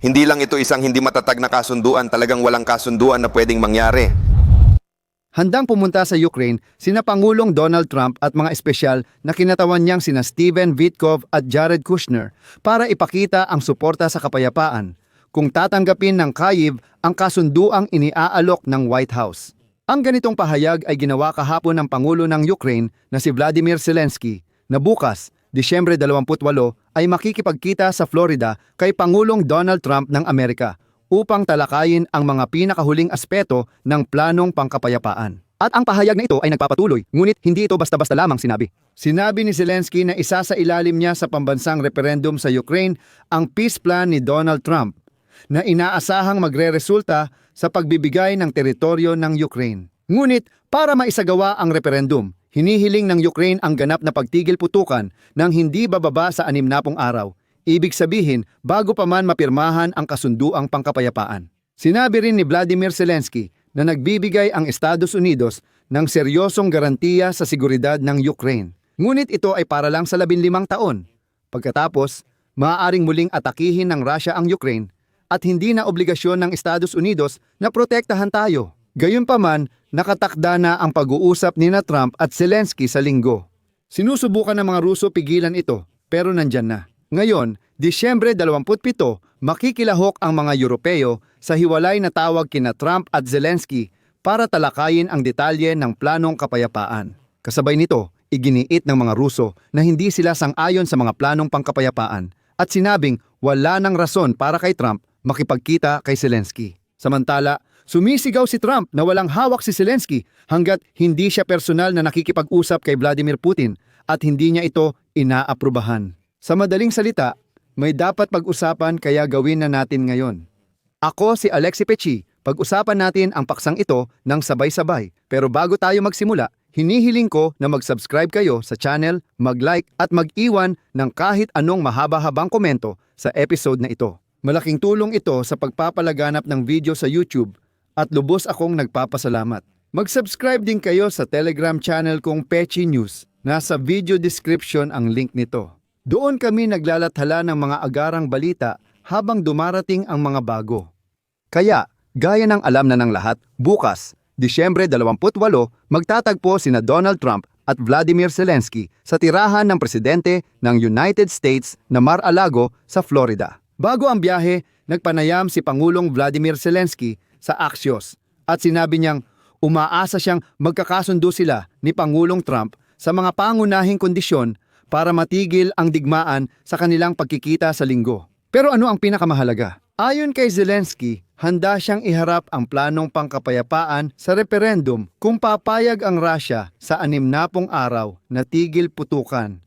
Hindi lang ito isang hindi matatag na kasunduan, talagang walang kasunduan na pwedeng mangyari. Handang pumunta sa Ukraine sina Pangulong Donald Trump at mga espesyal na kinatawan niyang sina Steven Witkoff at Jared Kushner para ipakita ang suporta sa kapayapaan kung tatanggapin ng Kyiv ang kasunduang iniaalok ng White House. Ang ganitong pahayag ay ginawa kahapon ng Pangulo ng Ukraine na si Vladimir Zelensky na bukas, Disyembre 28, ay makikipagkita sa Florida kay Pangulong Donald Trump ng Amerika upang talakayin ang mga pinakahuling aspeto ng planong pangkapayapaan. At ang pahayag na ito ay nagpapatuloy, ngunit hindi ito basta-basta lamang sinabi. Sinabi ni Zelensky na isa sa ilalim niya sa pambansang referendum sa Ukraine ang peace plan ni Donald Trump na inaasahang magreresulta sa pagbibigay ng teritoryo ng Ukraine. Ngunit para maisagawa ang referendum, hinihiling ng Ukraine ang ganap na pagtigil putukan ng hindi bababa sa 60 araw. Ibig sabihin, bago pa man mapirmahan ang kasunduang pangkapayapaan. Sinabi rin ni Vladimir Zelensky na nagbibigay ang Estados Unidos ng seryosong garantiya sa seguridad ng Ukraine. Ngunit ito ay para lang sa 15 taon. Pagkatapos, maaaring muling atakihin ng Russia ang Ukraine at hindi na obligasyon ng Estados Unidos na protektahan tayo. Gayunpaman, nakatakda na ang pag-uusap ni Trump at Zelensky sa linggo. Sinusubukan ng mga Ruso pigilan ito, pero nandyan na. Ngayon, Disyembre 27, makikilahok ang mga Europeo sa hiwalay na tawag kina Trump at Zelensky para talakayin ang detalye ng planong kapayapaan. Kasabay nito, iginiit ng mga Ruso na hindi sila sang-ayon sa mga planong pangkapayapaan at sinabing wala nang rason para kay Trump makipagkita kay Zelensky. Samantala, sumisigaw si Trump na walang hawak si Zelensky hanggat hindi siya personal na nakikipag-usap kay Vladimir Putin at hindi niya ito inaaprubahan. Sa madaling salita, may dapat pag-usapan kaya gawin na natin ngayon. Ako si Alexi Pechi, pag-usapan natin ang paksang ito ng sabay-sabay. Pero bago tayo magsimula, hinihiling ko na mag-subscribe kayo sa channel, mag-like at mag-iwan ng kahit anong mahaba-habang komento sa episode na ito. Malaking tulong ito sa pagpapalaganap ng video sa YouTube at lubos akong nagpapasalamat. Mag-subscribe din kayo sa Telegram channel kong Pechi News. Nasa video description ang link nito. Doon kami naglalathala ng mga agarang balita habang dumarating ang mga bago. Kaya, gaya ng alam na ng lahat, bukas, Disyembre 28, magtatagpo sina Donald Trump at Vladimir Zelensky sa tirahan ng presidente ng United States na Mar-a-Lago sa Florida. Bago ang biyahe, nagpanayam si Pangulong Vladimir Zelensky sa Axios at sinabi niyang umaasa siyang magkakasundo sila ni Pangulong Trump sa mga pangunahing kondisyon para matigil ang digmaan sa kanilang pagkikita sa linggo. Pero ano ang pinakamahalaga? Ayon kay Zelensky, handa siyang iharap ang planong pangkapayapaan sa referendum kung papayag ang Russia sa 60 araw na tigil putukan.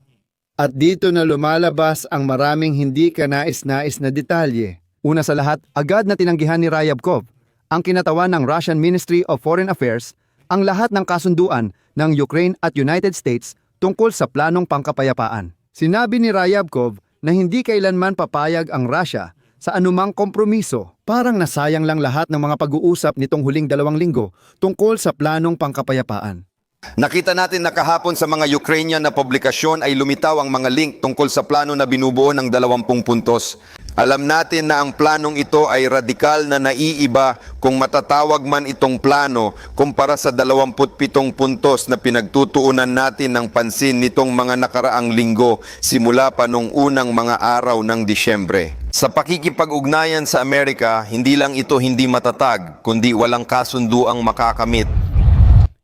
At dito na lumalabas ang maraming hindi kanais-nais na detalye. Una sa lahat, agad na tinanggihan ni Ryabkov, ang kinatawan ng Russian Ministry of Foreign Affairs, ang lahat ng kasunduan ng Ukraine at United States tungkol sa planong pangkapayapaan. Sinabi ni Ryabkov na hindi kailanman papayag ang Russia sa anumang kompromiso. Parang nasayang lang lahat ng mga pag-uusap nitong huling 2 linggo tungkol sa planong pangkapayapaan. Nakita natin na kahapon sa mga Ukrainian na publikasyon ay lumitaw ang mga link tungkol sa plano na binubuo ng 20 puntos. Alam natin na ang planong ito ay radikal na naiiba kung matatawag man itong plano kumpara sa 27 puntos na pinagtutuunan natin ng pansin nitong mga nakaraang linggo simula pa nung unang mga araw ng Disyembre. Sa pakikipag-ugnayan sa Amerika, hindi lang ito hindi matatag, kundi walang kasunduang makakamit.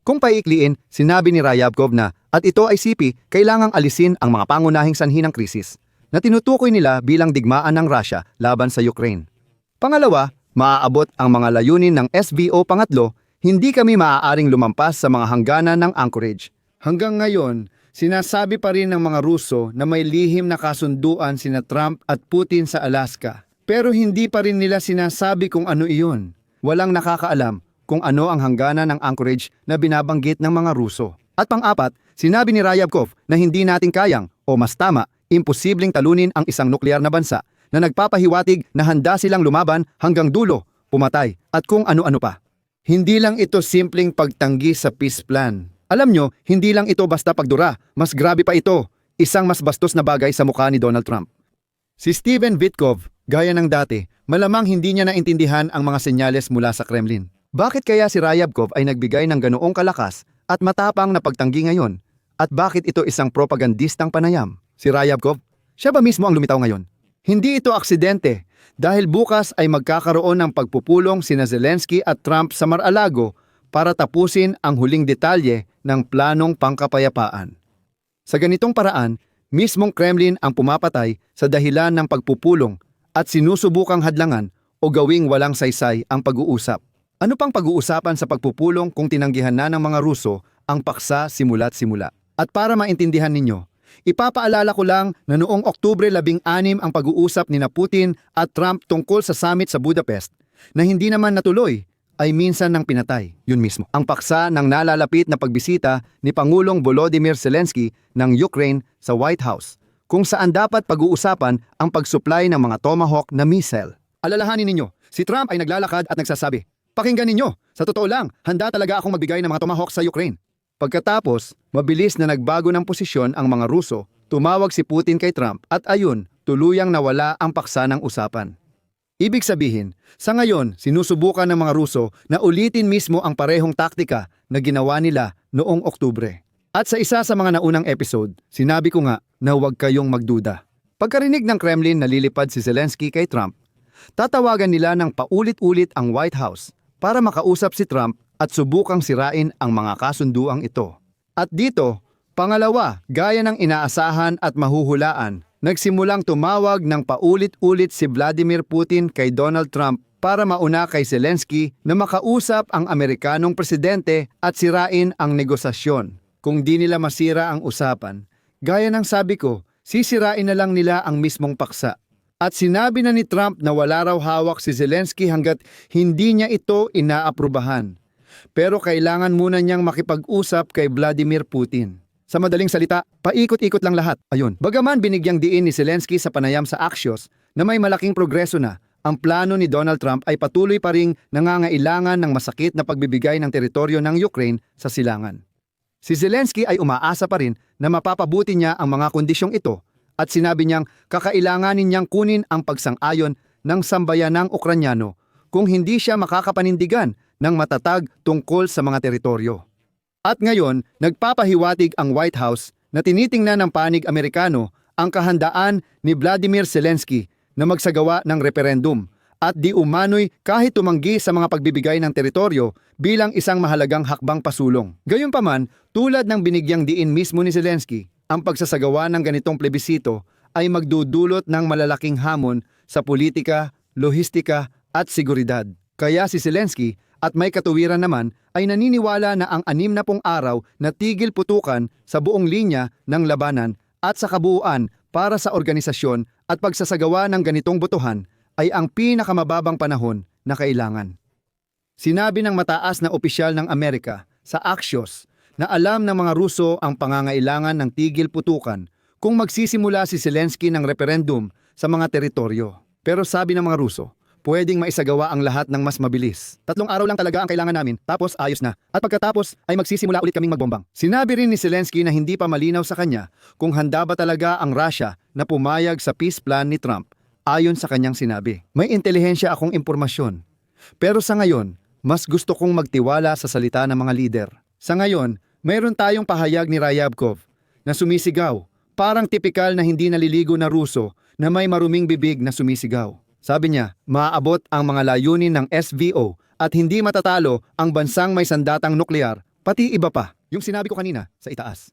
Kung paikliin, sinabi ni Ryabkov na at ito ay sipi, kailangang alisin ang mga pangunahing sanhi ng krisis na tinutukoy nila bilang digmaan ng Russia laban sa Ukraine. Pangalawa, maaabot ang mga layunin ng SVO. Pangatlo, hindi kami maaaring lumampas sa mga hangganan ng Anchorage. Hanggang ngayon, sinasabi pa rin ng mga Ruso na may lihim na kasunduan sina Trump at Putin sa Alaska. Pero hindi pa rin nila sinasabi kung ano iyon. Walang nakakaalam kung ano ang hangganan ng Anchorage na binabanggit ng mga Ruso. At pang-apat, sinabi ni Ryabkov na hindi natin kayang, o mas tama, imposibleng talunin ang isang nuklear na bansa na nagpapahiwatig na handa silang lumaban hanggang dulo, pumatay, at kung ano-ano pa. Hindi lang ito simpleng pagtanggi sa peace plan. Alam nyo, hindi lang ito basta pagdura, mas grabe pa ito, isang mas bastos na bagay sa mukha ni Donald Trump. Si Steven Witkoff, Gaya ng dati, malamang hindi niya naintindihan ang mga senyales mula sa Kremlin. Bakit kaya si Ryabkov ay nagbigay ng ganoong kalakas at matapang na pagtanggi ngayon? At bakit ito isang propagandistang panayam? Si Ryabkov, siya ba mismo ang lumitaw ngayon? Hindi ito aksidente dahil bukas ay magkakaroon ng pagpupulong sina Zelensky at Trump sa Mar-a-Lago para tapusin ang huling detalye ng planong pangkapayapaan. Sa ganitong paraan, mismong Kremlin ang pumapatay sa dahilan ng pagpupulong at sinusubukang hadlangan o gawing walang saysay ang pag-uusap. Ano pang pag-uusapan sa pagpupulong kung tinanggihan na ng mga Ruso ang paksa simula't simula? At para maintindihan ninyo, ipapaalala ko lang na noong Oktubre 16 ang pag-uusap ni Putin at Trump tungkol sa summit sa Budapest na hindi naman natuloy ay minsan nang pinatay. Yun mismo. Ang paksa ng nalalapit na pagbisita ni Pangulong Volodymyr Zelensky ng Ukraine sa White House kung saan dapat pag-uusapan ang pag-supply ng mga Tomahawk na missile. Alalahanin ninyo, si Trump ay naglalakad at nagsasabi, "Pakinggan ninyo, sa totoo lang, handa talaga akong magbigay ng mga Tomahawk sa Ukraine." Pagkatapos, mabilis na nagbago ng posisyon ang mga Ruso, tumawag si Putin kay Trump at ayun, tuluyang nawala ang paksa ng usapan. Ibig sabihin, sa ngayon, sinusubukan ng mga Ruso na ulitin mismo ang parehong taktika na ginawa nila noong Oktubre. At sa isa sa mga naunang episode, sinabi ko nga na huwag kayong magduda. Pagkarinig ng Kremlin na lilipad si Zelensky kay Trump, tatawagan nila ng paulit-ulit ang White House para makausap si Trump at subukang sirain ang mga kasunduang ito. At dito, pangalawa, gaya ng inaasahan at mahuhulaan, nagsimulang tumawag ng paulit-ulit si Vladimir Putin kay Donald Trump para mauna kay Zelensky na makausap ang Amerikanong presidente at sirain ang negosasyon. Kung di nila masira ang usapan, gaya ng sabi ko, sisirain na lang nila ang mismong paksa. At sinabi na ni Trump na wala raw hawak si Zelensky hanggat hindi niya ito inaaprubahan. Pero kailangan muna niyang makipag-usap kay Vladimir Putin. Sa madaling salita, paikot-ikot lang lahat. Ayun. Bagaman binigyang diin ni Zelensky sa panayam sa Axios na may malaking progreso na, ang plano ni Donald Trump ay patuloy pa ring nangangailangan ng masakit na pagbibigay ng teritoryo ng Ukraine sa silangan. Si Zelensky ay umaasa pa rin na mapapabuti niya ang mga kondisyong ito at sinabi niyang kakailanganin niyang kunin ang pagsang-ayon ng sambayanang Ukranyano kung hindi siya makakapanindigan ng matatag tungkol sa mga teritoryo. At ngayon, nagpapahiwatig ang White House na tinitingnan ng panig Amerikano ang kahandaan ni Vladimir Zelensky na magsagawa ng referendum at di umano'y kahit tumanggi sa mga pagbibigay ng teritoryo bilang isang mahalagang hakbang pasulong. Gayunpaman, tulad ng binigyang diin mismo ni Zelensky, ang pagsasagawa ng ganitong plebisito ay magdudulot ng malalaking hamon sa politika, lohistika at seguridad. Kaya si Zelensky, at may katuwiran naman, ay naniniwala na ang 60 araw na tigil putukan sa buong linya ng labanan at sa kabuuan para sa organisasyon at pagsasagawa ng ganitong botohan ay ang pinakamababang panahon na kailangan. Sinabi ng mataas na opisyal ng Amerika sa Axios na alam ng mga Ruso ang pangangailangan ng tigil putukan kung magsisimula si Zelensky ng referendum sa mga teritoryo. Pero sabi ng mga Ruso, pwedeng maisagawa ang lahat ng mas mabilis. 3 araw lang talaga ang kailangan namin, tapos ayos na. At pagkatapos ay magsisimula ulit kaming magbombang. Sinabi rin ni Zelensky na hindi pa malinaw sa kanya kung handa ba talaga ang Russia na pumayag sa peace plan ni Trump. Ayon sa kanyang sinabi, may intelihensya akong impormasyon. Pero sa ngayon, mas gusto kong magtiwala sa salita ng mga lider. Sa ngayon, mayroon tayong pahayag ni Ryabkov na sumisigaw, parang tipikal na hindi naliligo na Ruso na may maruming bibig na sumisigaw. Sabi niya, maaabot ang mga layunin ng SVO at hindi matatalo ang bansang may sandatang nuklear, pati iba pa, yung sinabi ko kanina sa itaas.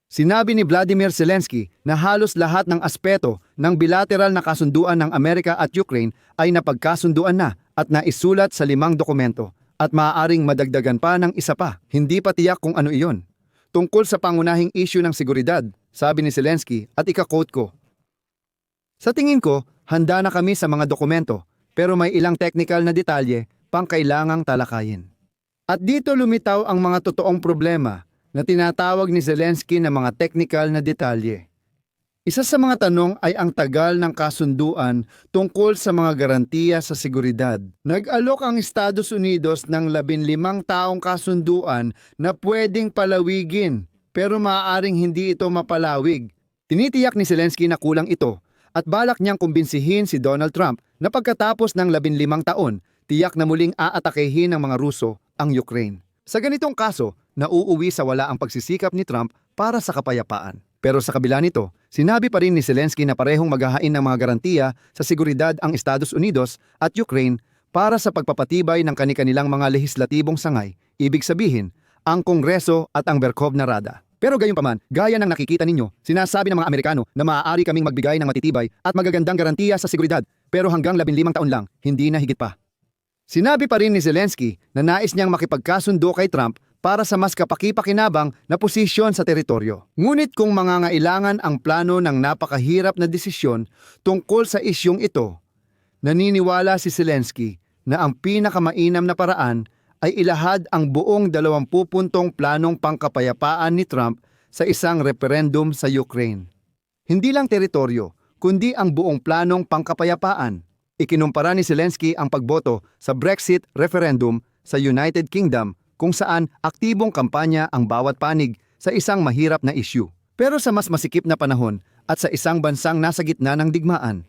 Sinabi ni Vladimir Zelensky na halos lahat ng aspeto ng bilateral na kasunduan ng Amerika at Ukraine ay napagkasunduan na at naisulat sa 5 dokumento at maaaring madagdagan pa ng isa pa. Hindi pa tiyak kung ano iyon. Tungkol sa pangunahing issue ng seguridad, sabi ni Zelensky at ika-quote ko, "Sa tingin ko, handa na kami sa mga dokumento pero may ilang technical na detalye pang kailangang talakayin." At dito lumitaw ang mga totoong problema na tinatawag ni Zelensky na mga technical na detalye. Isa sa mga tanong ay ang tagal ng kasunduan tungkol sa mga garantiya sa seguridad. Nag-alok ang Estados Unidos ng 15 taong kasunduan na pwedeng palawigin pero maaaring hindi ito mapalawig. Tinitiyak ni Zelensky na kulang ito at balak niyang kumbinsihin si Donald Trump na pagkatapos ng 15 taon, tiyak na muling aatakehin ng mga Ruso ang Ukraine. Sa ganitong kaso, nauuwi sa wala ang pagsisikap ni Trump para sa kapayapaan. Pero sa kabila nito, sinabi pa rin ni Zelensky na parehong maghahain ng mga garantiya sa seguridad ang Estados Unidos at Ukraine para sa pagpapatibay ng kani-kanilang mga lehislatibong sangay, ibig sabihin, ang Kongreso at ang Verkhovna Rada. Pero gayunpaman, gaya ng nakikita ninyo, sinasabi ng mga Amerikano na maaari kaming magbigay ng matitibay at magagandang garantiya sa seguridad, pero hanggang 15 taon lang, hindi na higit pa. Sinabi pa rin ni Zelensky na nais niyang makipagkasundo kay Trump para sa mas kapaki-pakinabang na posisyon sa teritoryo. Ngunit kung mangangailangan ang plano ng napakahirap na desisyon tungkol sa isyong ito, naniniwala si Zelensky na ang pinakamainam na paraan ay ilahad ang buong 20 puntong planong pangkapayapaan ni Trump sa isang referendum sa Ukraine. Hindi lang teritoryo, kundi ang buong planong pangkapayapaan. Ikinumpara ni Zelensky ang pagboto sa Brexit referendum sa United Kingdom kung saan aktibong kampanya ang bawat panig sa isang mahirap na issue. Pero sa mas masikip na panahon at sa isang bansang nasa gitna ng digmaan.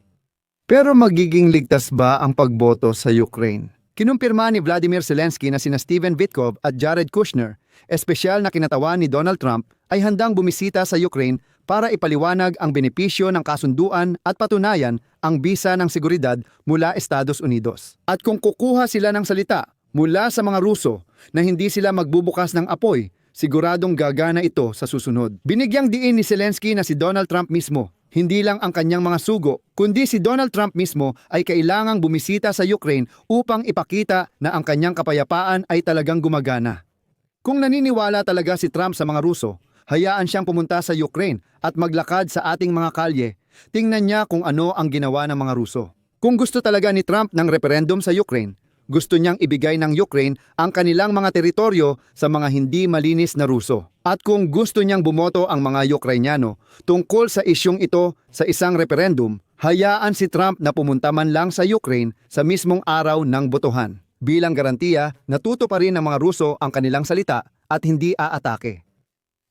Pero magiging ligtas ba ang pagboto sa Ukraine? Kinumpirma ni Vladimir Zelensky na sina Steven Vitkov at Jared Kushner, espesyal na kinatawan ni Donald Trump, ay handang bumisita sa Ukraine para ipaliwanag ang benepisyo ng kasunduan at patunayan ang bisa ng seguridad mula Estados Unidos. At kung kukuha sila ng salita mula sa mga Ruso na hindi sila magbubukas ng apoy, siguradong gagana ito sa susunod. Binigyang diin ni Zelensky na si Donald Trump mismo, hindi lang ang kanyang mga sugo, kundi si Donald Trump mismo ay kailangang bumisita sa Ukraine upang ipakita na ang kanyang kapayapaan ay talagang gumagana. Kung naniniwala talaga si Trump sa mga Ruso, hayaan siyang pumunta sa Ukraine at maglakad sa ating mga kalye. Tingnan niya kung ano ang ginawa ng mga Ruso. Kung gusto talaga ni Trump ng referendum sa Ukraine, gusto niyang ibigay ng Ukraine ang kanilang mga teritoryo sa mga hindi malinis na Ruso. At kung gusto niyang bumoto ang mga Ukrainyano tungkol sa isyong ito sa isang referendum, hayaan si Trump na pumunta man lang sa Ukraine sa mismong araw ng botohan. Bilang garantiya, natuto pa rin ng mga Ruso ang kanilang salita at hindi aatake.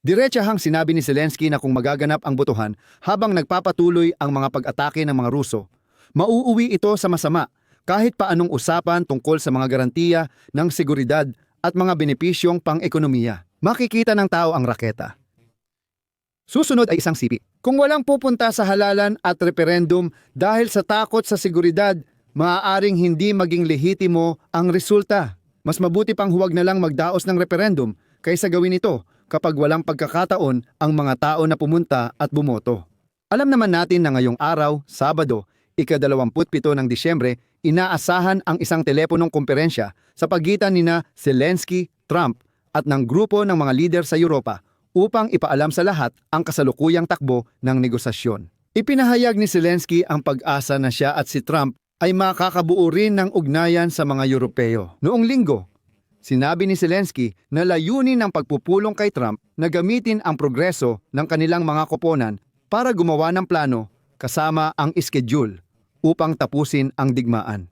Diretsahang sinabi ni Zelensky na kung magaganap ang botohan habang nagpapatuloy ang mga pag-atake ng mga Ruso, mauuwi ito sa masama kahit paanong usapan tungkol sa mga garantiya ng seguridad at mga benepisyong pang-ekonomiya. Makikita ng tao ang raketa. Susunod ay isang sipi. Kung walang pupunta sa halalan at referendum dahil sa takot sa seguridad, maaaring hindi maging lehitimo ang resulta. Mas mabuti pang huwag na lang magdaos ng referendum kaysa gawin ito kapag walang pagkakataon ang mga tao na pumunta at bumoto. Alam naman natin na ngayong araw, Sabado, ika-27 ng Disyembre, inaasahan ang isang teleponong komperensya sa pagitan nina Zelensky, Trump at ng grupo ng mga lider sa Europa upang ipaalam sa lahat ang kasalukuyang takbo ng negosasyon. Ipinahayag ni Zelensky ang pag-asa na siya at si Trump ay makakabuo rin ng ugnayan sa mga Europeo. Noong linggo, sinabi ni Zelensky na layunin ng pagpupulong kay Trump na gamitin ang progreso ng kanilang mga koponan para gumawa ng plano kasama ang schedule upang tapusin ang digmaan.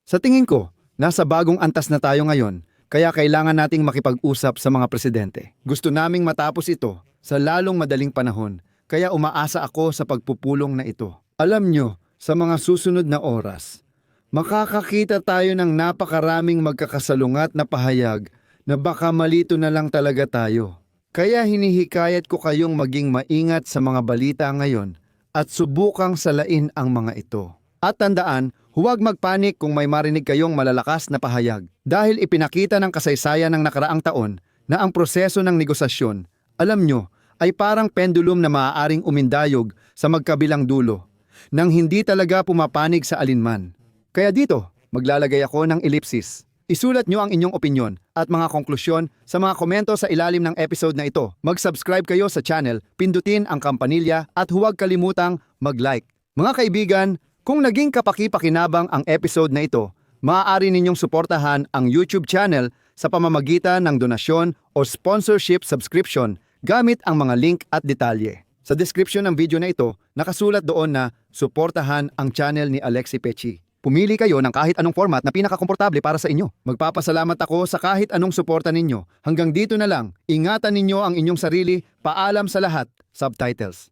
Sa tingin ko, nasa bagong antas na tayo ngayon, kaya kailangan nating makipag-usap sa mga presidente. Gusto naming matapos ito sa lalong madaling panahon, kaya umaasa ako sa pagpupulong na ito. Alam nyo, sa mga susunod na oras, makakakita tayo ng napakaraming magkakasalungat na pahayag na baka malito na lang talaga tayo. Kaya hinihikayat ko kayong maging maingat sa mga balita ngayon at subukang salain ang mga ito. At tandaan, huwag magpanik kung may marinig kayong malalakas na pahayag dahil ipinakita ng kasaysayan ng nakaraang taon na ang proseso ng negosasyon, alam nyo, ay parang pendulum na maaaring umindayog sa magkabilang dulo nang hindi talaga pumapanig sa alinman. Kaya dito, maglalagay ako ng ellipsis. Isulat nyo ang inyong opinyon at mga konklusyon sa mga komento sa ilalim ng episode na ito. Mag-subscribe kayo sa channel, pindutin ang kampanilya at huwag kalimutang mag-like. Mga kaibigan, kung naging kapaki-pakinabang ang episode na ito, maaari ninyong suportahan ang YouTube channel sa pamamagitan ng donasyon o sponsorship subscription gamit ang mga link at detalye. Sa description ng video na ito, nakasulat doon na suportahan ang channel ni Alexi Pechi. Pumili kayo ng kahit anong format na pinakakomportable para sa inyo. Magpapasalamat ako sa kahit anong suporta ninyo. Hanggang dito na lang, ingatan ninyo ang inyong sarili. Paalam sa lahat. Subtitles.